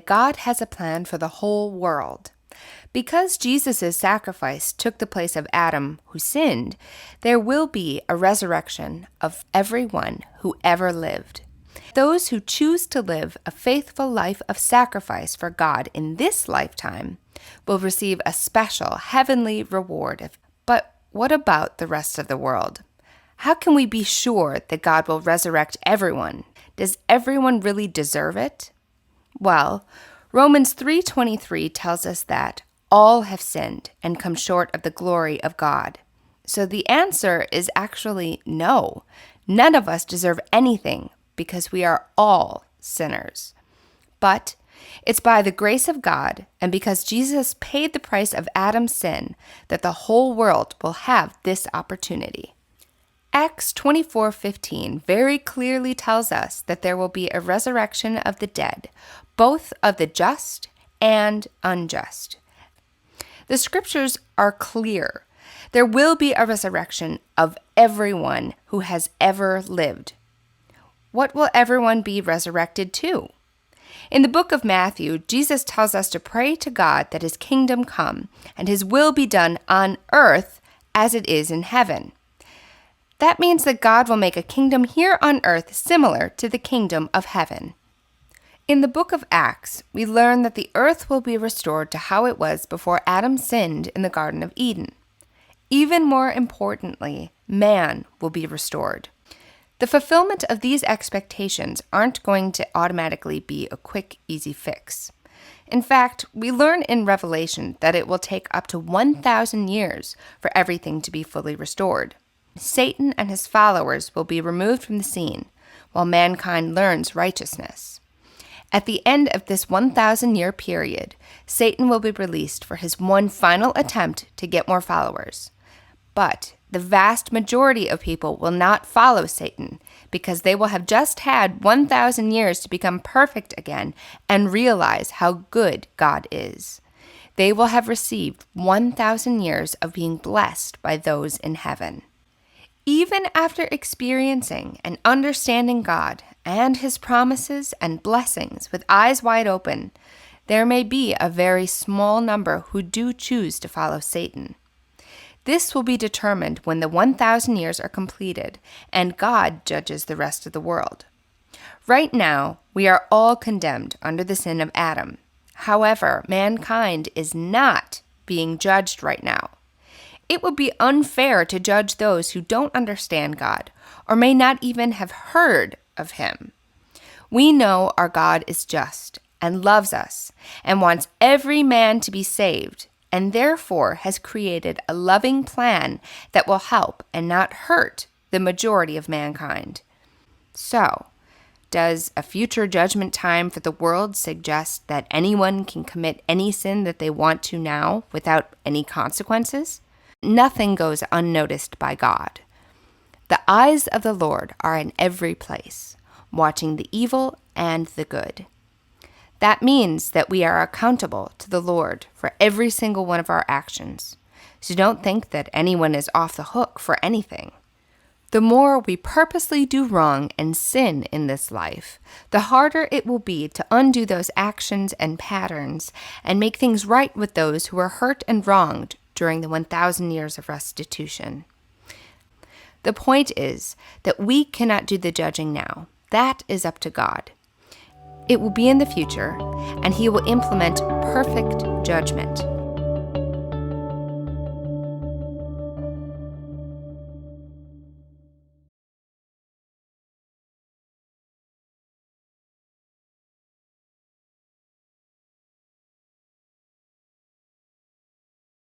God has a plan for the whole world. Because Jesus' sacrifice took the place of Adam, who sinned, there will be a resurrection of everyone who ever lived. Those who choose to live a faithful life of sacrifice for God in this lifetime will receive a special heavenly reward. But what about the rest of the world? How can we be sure that God will resurrect everyone? Does everyone really deserve it? Well, Romans 3:23 tells us that all have sinned and come short of the glory of God. So the answer is actually no. None of us deserve anything because we are all sinners. But it's by the grace of God and because Jesus paid the price of Adam's sin that the whole world will have this opportunity. Acts 24:15 very clearly tells us that there will be a resurrection of the dead, both of the just and unjust. The scriptures are clear. There will be a resurrection of everyone who has ever lived. What will everyone be resurrected to? In the book of Matthew, Jesus tells us to pray to God that his kingdom come and his will be done on earth as it is in heaven. That means that God will make a kingdom here on earth similar to the kingdom of heaven. In the book of Acts, we learn that the earth will be restored to how it was before Adam sinned in the Garden of Eden. Even more importantly, man will be restored. The fulfillment of these expectations aren't going to automatically be a quick, easy fix. In fact, we learn in Revelation that it will take up to 1,000 years for everything to be fully restored. Satan and his followers will be removed from the scene, while mankind learns righteousness. At the end of this 1,000-year period, Satan will be released for his one final attempt to get more followers. But the vast majority of people will not follow Satan because they will have just had 1,000 years to become perfect again and realize how good God is. They will have received 1,000 years of being blessed by those in heaven. Even after experiencing and understanding God and his promises and blessings with eyes wide open, there may be a very small number who do choose to follow Satan. This will be determined when the 1,000 years are completed and God judges the rest of the world. Right now, we are all condemned under the sin of Adam. However, mankind is not being judged right now. It would be unfair to judge those who don't understand God or may not even have heard of him. We know our God is just and loves us and wants every man to be saved, and therefore has created a loving plan that will help and not hurt the majority of mankind. So, does a future judgment time for the world suggest that anyone can commit any sin that they want to now without any consequences? Nothing goes unnoticed by God. The eyes of the Lord are in every place, watching the evil and the good. That means that we are accountable to the Lord for every single one of our actions. So don't think that anyone is off the hook for anything. The more we purposely do wrong and sin in this life, the harder it will be to undo those actions and patterns and make things right with those who were hurt and wronged during the 1,000 years of restitution. The point is that we cannot do the judging now. That is up to God. It will be in the future, and he will implement perfect judgment.